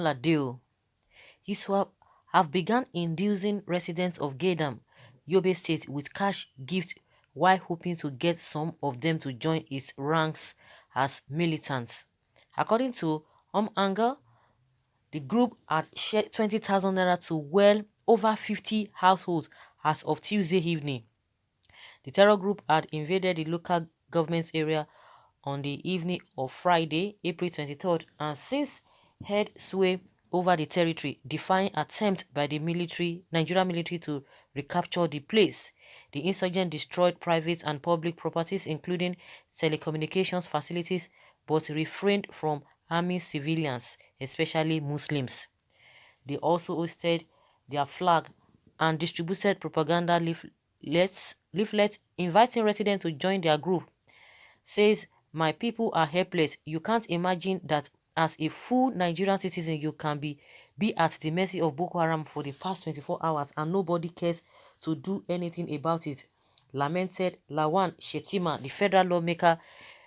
wahala deal. ISWAP have begun inducing residents of Gaydam, Yobe State with cash gifts while hoping to get some of them to join its ranks as militants. According to Anger, the group had shared 20,000 naira to well over 50 households as of Tuesday evening. The terror group had invaded the local government area on the evening of Friday, April 23rd, and since held sway over the territory, defying attempts by the Nigerian military to recapture the place. The insurgents destroyed private and public properties, including telecommunications facilities, but refrained from harming civilians, especially Muslims. They also hosted their flag and distributed propaganda leaflets inviting residents to join their group. Says, "My people are helpless. You can't imagine that as a full Nigerian citizen you can be at the mercy of Boko Haram for the past 24 hours and nobody cares to do anything about it," lamented Lawan Shetima, the federal lawmaker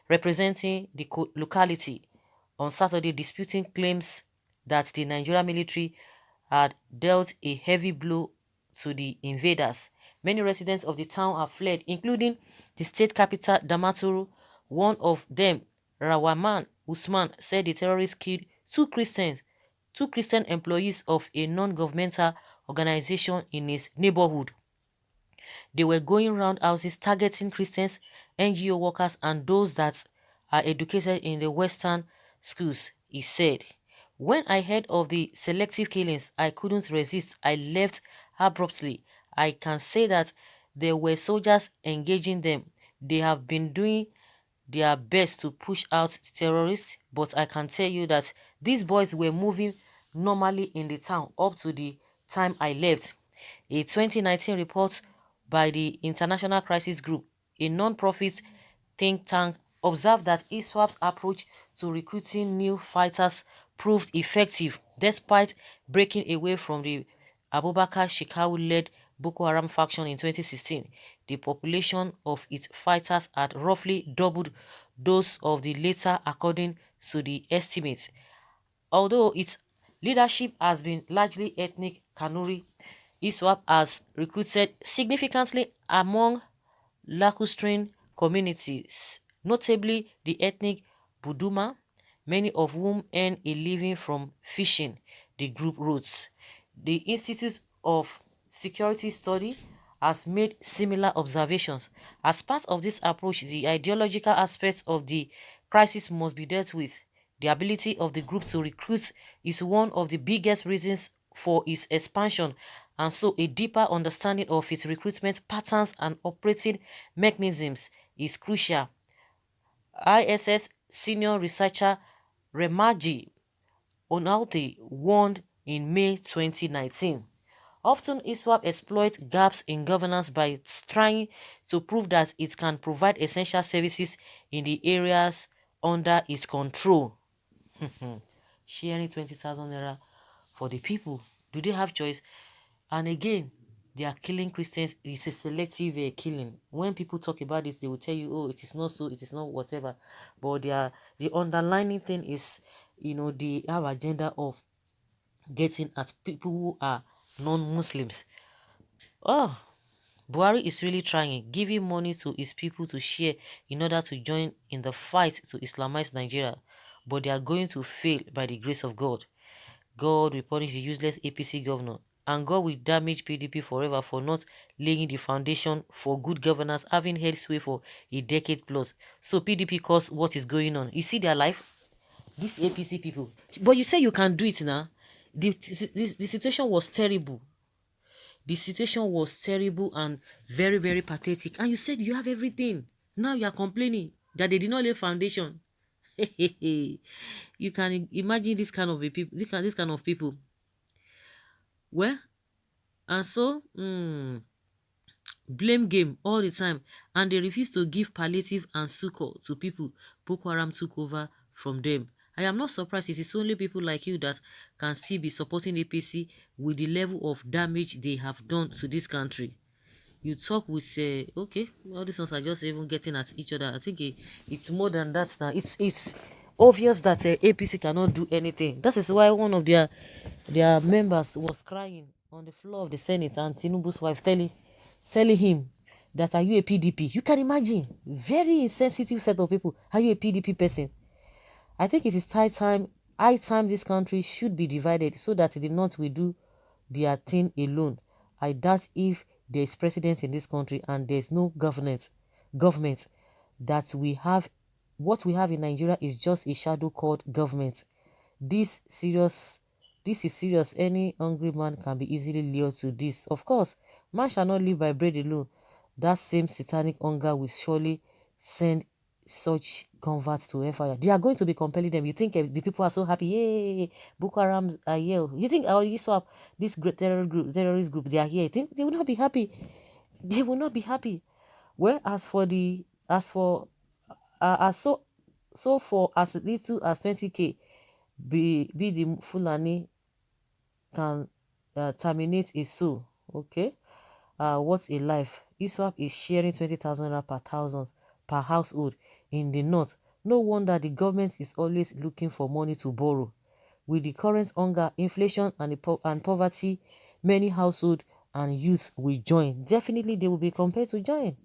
representing the locality, on Saturday, disputing claims that the Nigerian military had dealt a heavy blow to the invaders. Many residents of the town have fled, including the state capital, Damaturu. One of them, Rawaman Usman, said the terrorists killed two Christian employees of a non-governmental organization in his neighborhood. They were going round houses targeting Christians, NGO workers, and those that are educated in the Western schools, he said. "When I heard of the selective killings, I couldn't resist. I left abruptly. I can say that there were soldiers engaging them. They have been doing their best to push out terrorists, but I can tell you that these boys were moving normally in the town up to the time I left." A 2019 report by the International Crisis Group, a non-profit think tank, observed that ISWAP's approach to recruiting new fighters proved effective despite breaking away from the Abubakar Shekau-led Boko Haram faction in 2016. The population of its fighters had roughly doubled those of the latter according to the estimates. Although its leadership has been largely ethnic Kanuri, ISWAP has recruited significantly among lacustrine communities, notably the ethnic Buduma, many of whom earn a living from fishing, the group wrote. The Institute of Security Study has made similar observations. As part of this approach, the ideological aspects of the crisis must be dealt with. The ability of the group to recruit is one of the biggest reasons for its expansion, and so a deeper understanding of its recruitment patterns and operating mechanisms is crucial. ISS senior researcher Remaji Onalte warned in May 2019. Often ISWAP exploits gaps in governance by trying to prove that it can provide essential services in the areas under its control. Sharing 20,000 naira for the people. Do they have choice? And again, they are killing Christians. It's a selective killing. When people talk about this, they will tell you, "Oh, it is not so, it is not whatever." But the underlining thing is, they have agenda of getting at people who are non-Muslims. Oh, Buhari is really trying, giving money to his people to share in order to join in the fight to Islamize Nigeria. But they are going to fail by the grace of God. God will punish the useless APC governor, and God will damage PDP forever for not laying the foundation for good governance, having held sway for a decade plus. So PDP caused what is going on. You see their life? These APC people. But you say you can do it now. The situation was terrible. The situation was terrible and very, very pathetic. And you said you have everything. Now you are complaining that they did not lay foundation. You can imagine this kind of people. This kind of people. Well, and so blame game all the time, and they refuse to give palliative and succor to people Boko Haram took over from them. I am not surprised. It is only people like you that can still be supporting APC with the level of damage they have done to this country. You talk with okay, all these ones are just even getting at each other. I think it's more than that now. It's obvious that APC cannot do anything. That is why one of their members was crying on the floor of the Senate, and Tinubu's wife telling him that, are you a PDP? You can imagine, very insensitive set of people. Are you a PDP person? I think it is high time this country should be divided so that the North will do their thing alone. I doubt if there is president in this country and there is no government that we have. What we have in Nigeria is just a shadow called government. This serious, this is serious. Any hungry man can be easily lured to this. Of course, man shall not live by bread alone. That same satanic hunger will surely send such converts to hellfire. They are going to be compelling them. You think the people are so happy? Yay! Boko Haram are here. You think you saw this great terrorist group, they are here? You think they will not be happy? They will not be happy. Well, as for as for as little as 20K, be the Fulani can terminate a soul. Okay. What a life. ISWAP is sharing 20,000 naira per thousand per household in the north. No wonder the government is always looking for money to borrow. With the current hunger, inflation, and poverty, many households and youth will join. Definitely, they will be compelled to join.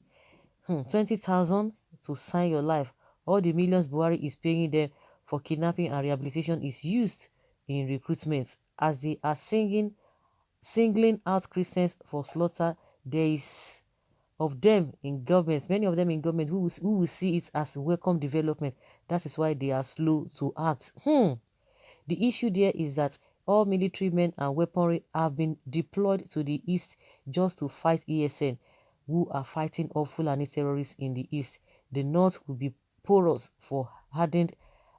20,000 to sign your life. All the millions Buhari is paying them for kidnapping and rehabilitation is used in recruitment. As they are singling out Christians for slaughter, there is of them in government, many of them in government who will see it as welcome development. That is why they are slow to act. The issue there is that all military men and weaponry have been deployed to the east just to fight ESN, who are fighting off Fulani terrorists in the east. The north will be porous for hardened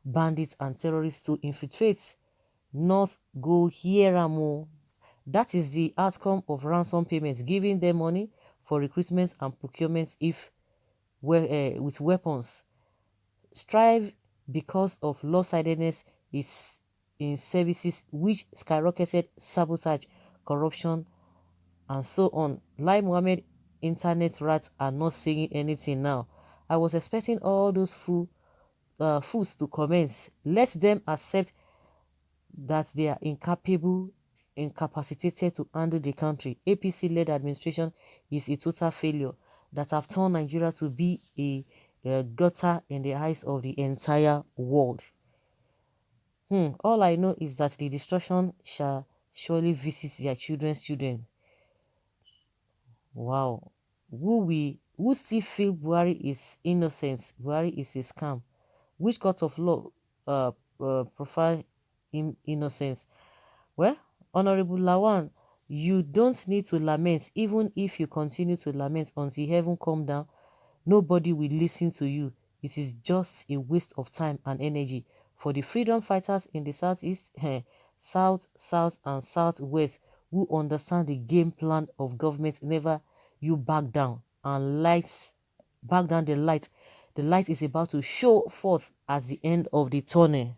bandits and terrorists to infiltrate. North go here more. That is the outcome of ransom payments, giving them money for recruitment and procurement with weapons. Strive because of lopsidedness is in services which skyrocketed, sabotage, corruption, and so on. Lai Mohammed internet rats are not saying anything now. I was expecting all those fools to comment. Let them accept that they are incapacitated to handle the country. APC-led administration is a total failure that have turned Nigeria to be a gutter in the eyes of the entire world. All I know is that the destruction shall surely visit their children's children. Wow. Who still feel Buhari is innocent? Buhari is a scam. Which court of law profile him innocence? Well, Honorable Lawan, you don't need to lament. Even if you continue to lament until heaven come down, nobody will listen to you. It is just a waste of time and energy. For the freedom fighters in the southeast, south, and southwest who understand the game plan of government, never you back down and back down the light. The light is about to show forth at the end of the tunnel.